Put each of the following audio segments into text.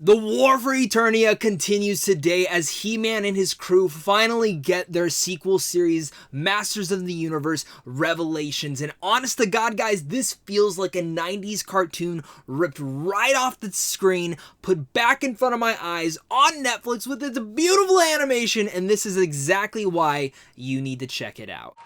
The war for Eternia continues today as He-Man and his crew finally get their sequel series, Masters of the Universe Revelations. And honest to God, guys, this feels like a 90s cartoon ripped right off the screen, put back in front of my eyes on Netflix with its beautiful animation, and this is exactly why you need to check it out.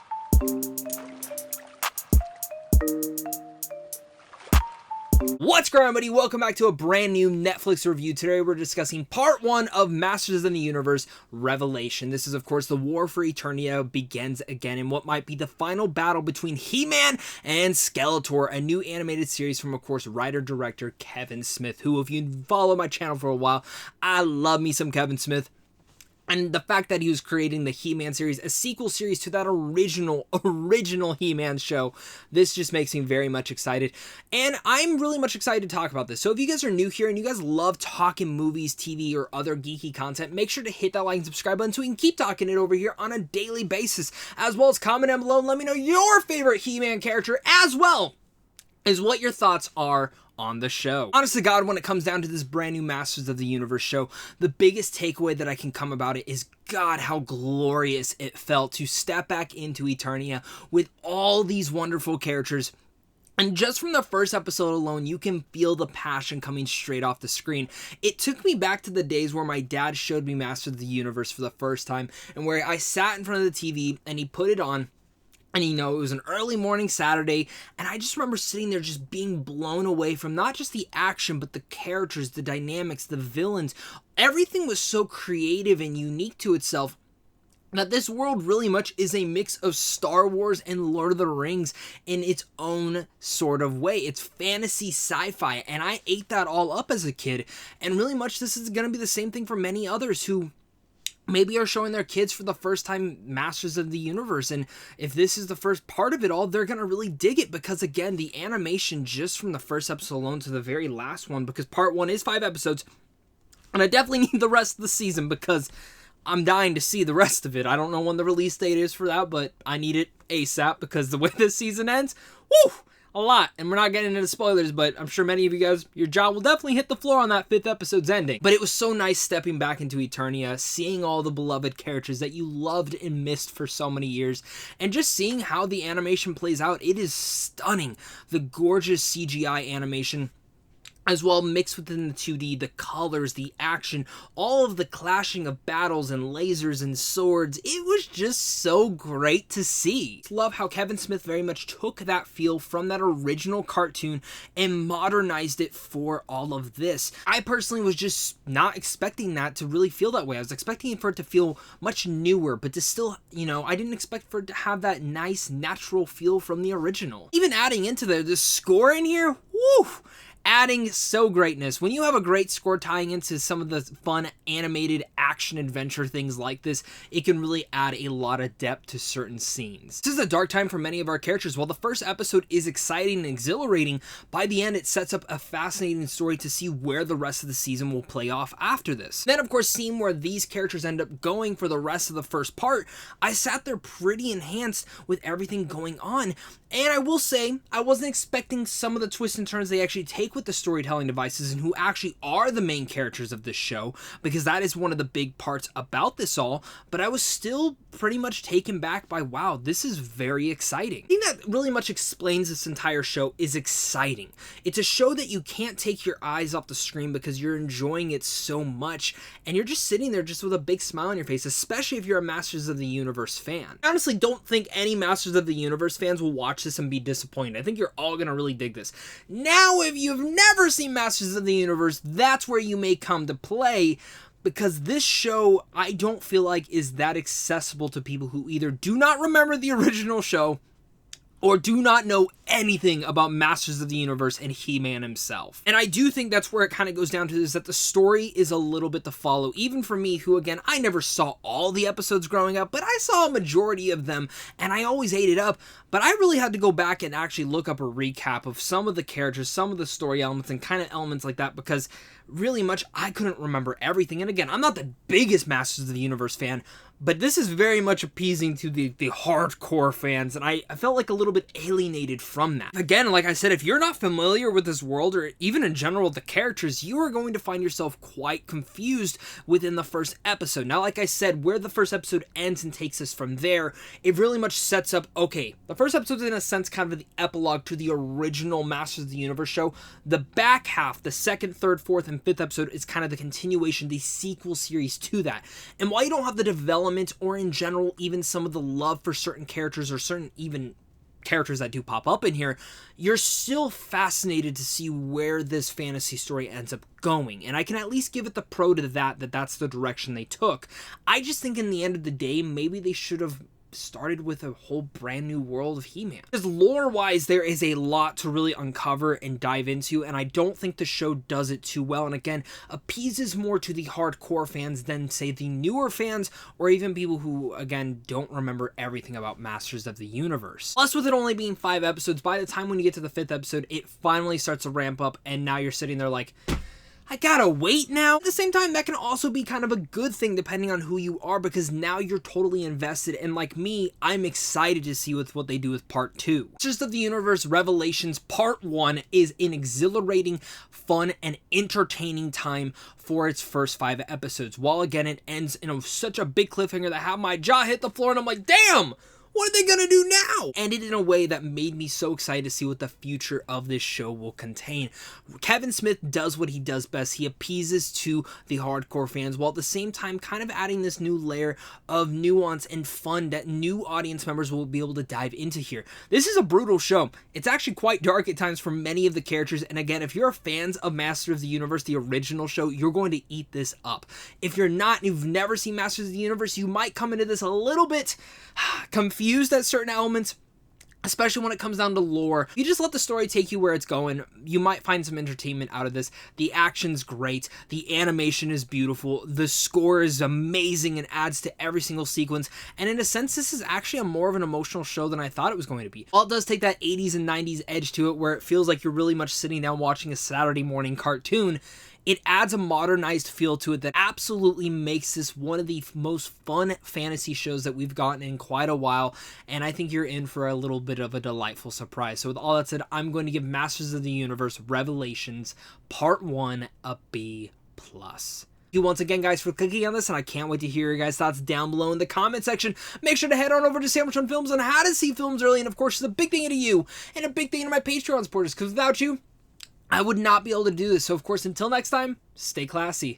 What's going on, everybody? Welcome back to a brand new Netflix review. Today we're discussing part 1 of Masters of the Universe Revelation. This is, of course, the war for Eternia begins again in what might be the final battle between He-Man and Skeletor, a new animated series from, of course, writer-director Kevin Smith, who, if you follow my channel for a while, I love me some Kevin Smith. And the fact that he was creating the He-Man series, a sequel series to that original He-Man show, this just makes me very much excited. And I'm really much excited to talk about this. So if you guys are new here and you guys love talking movies, TV, or other geeky content, make sure to hit that like and subscribe button so we can keep talking it over here on a daily basis. As well as comment down below and let me know your favorite He-Man character, as well as what your thoughts are on the show. Honest to God, when it comes down to this brand new Masters of the Universe show, the biggest takeaway that I can come about it is, God, how glorious it felt to step back into Eternia with all these wonderful characters. And just from the first episode alone, you can feel the passion coming straight off the screen. It took me back to the days where my dad showed me Masters of the Universe for the first time, and where I sat in front of the TV and he put it on. And, you know, it was an early morning Saturday, and I just remember sitting there just being blown away from not just the action, but the characters, the dynamics, the villains. Everything was so creative and unique to itself that this world really much is a mix of Star Wars and Lord of the Rings in its own sort of way. It's fantasy sci-fi, and I ate that all up as a kid. And really much this is going to be the same thing for many others who maybe are showing their kids for the first time Masters of the Universe, and if this is the first part of it all, they're gonna really dig it, because again, the animation just from the first episode alone to the very last one, because part 1 is 5 episodes, and I definitely need the rest of the season because I'm dying to see the rest of it. I don't know when the release date is for that, but I need it ASAP, because the way this season ends, woo! A lot, and we're not getting into spoilers, but I'm sure many of you guys, your jaw will definitely hit the floor on that 5th episode's ending. But it was so nice stepping back into Eternia, seeing all the beloved characters that you loved and missed for so many years, and just seeing how the animation plays out. It is stunning. The gorgeous CGI animation, as well, mixed within the 2D, the colors, the action, all of the clashing of battles and lasers and swords. It was just so great to see. I love how Kevin Smith very much took that feel from that original cartoon and modernized it for all of this. I personally was just not expecting that to really feel that way. I was expecting for it to feel much newer, but to still, you know, I didn't expect for it to have that nice, natural feel from the original. Even adding into the score in here, woo! Adding so greatness. When you have a great score tying into some of the fun animated action adventure things like this, it can really add a lot of depth to certain scenes. This is a dark time for many of our characters. While the first episode is exciting and exhilarating, by the end it sets up a fascinating story to see where the rest of the season will play off after this. Then, of course, seeing where these characters end up going for the rest of the first part, I sat there pretty enhanced with everything going on. And I will say, I wasn't expecting some of the twists and turns they actually take with the storytelling devices and who actually are the main characters of this show, because that is one of the big parts about this all, but I was still pretty much taken back by, wow, this is very exciting. The thing that really much explains this entire show is exciting. It's a show that you can't take your eyes off the screen because you're enjoying it so much, and you're just sitting there just with a big smile on your face, especially if you're a Masters of the Universe fan. I honestly don't think any Masters of the Universe fans will watch this and be disappointed. I think you're all gonna really dig this. Now, if you've never seen Masters of the Universe, that's where you may come to play, because this show, I don't feel like, is that accessible to people who either do not remember the original show or do not know anything about Masters of the Universe and He-Man himself. And I do think that's where it kind of goes down to, is that the story is a little bit to follow, even for me, who, again, I never saw all the episodes growing up, but I saw a majority of them, and I always ate it up. But I really had to go back and actually look up a recap of some of the characters, some of the story elements, and kind of elements like that, because really much I couldn't remember everything. And again, I'm not the biggest Masters of the Universe fan, but this is very much appeasing to the hardcore fans, and I felt like a little little bit alienated from that. Again, like I said, if you're not familiar with this world or even in general the characters, you are going to find yourself quite confused within the first episode. Now, like I said, where the first episode ends and takes us from there, it really much sets up, okay, the first episode is in a sense kind of the epilogue to the original Masters of the Universe show. The back half, the second, third, fourth, and fifth episode is kind of the continuation, the sequel series to that. And while you don't have the development or in general even some of the love for certain characters or certain even characters that do pop up in here, you're still fascinated to see where this fantasy story ends up going. And I can at least give it the pro to that's the direction they took. I just think in the end of the day, maybe they should have started with a whole brand new world of He-Man. Because lore-wise, there is a lot to really uncover and dive into, and I don't think the show does it too well, and again, appeases more to the hardcore fans than, say, the newer fans, or even people who, again, don't remember everything about Masters of the Universe. Plus, with it only being 5 episodes, by the time when you get to the 5th episode, it finally starts to ramp up, and now you're sitting there like, I gotta wait now. At the same time, that can also be kind of a good thing depending on who you are, because now you're totally invested, and like me, I'm excited to see what they do with part 2. Masters of the Universe Revelations Part 1 is an exhilarating, fun, and entertaining time for its first 5 episodes, while again it ends in such a big cliffhanger that had my jaw hit the floor and I'm like, damn! What are they gonna do now? Ended in a way that made me so excited to see what the future of this show will contain. Kevin Smith does what he does best. He appeases to the hardcore fans while at the same time kind of adding this new layer of nuance and fun that new audience members will be able to dive into here. This is a brutal show. It's actually quite dark at times for many of the characters, and again, if you're fans of Masters of the Universe, the original show, you're going to eat this up. If you're not, you've never seen Masters of the Universe, you might come into this a little bit confused at certain elements, especially when it comes down to lore. You just let the story take you where it's going. You might find some entertainment out of this. The action's great. The animation is beautiful. The score is amazing and adds to every single sequence. And in a sense, this is actually a more of an emotional show than I thought it was going to be. While it does take that 80s and 90s edge to it, where it feels like you're really much sitting down watching a Saturday morning cartoon, it adds a modernized feel to it that absolutely makes this one of the most fun fantasy shows that we've gotten in quite a while, and I think you're in for a little bit of a delightful surprise. So with all that said, I'm going to give Masters of the Universe Revelations Part 1 a B+. Thank you once again, guys, for clicking on this, and I can't wait to hear your guys' thoughts down below in the comment section. Make sure to head on over to Sandwich on Films on how to see films early, and of course, it's a big thing to you, and a big thing to my Patreon supporters, because without you, I would not be able to do this. So, of course, until next time, stay classy.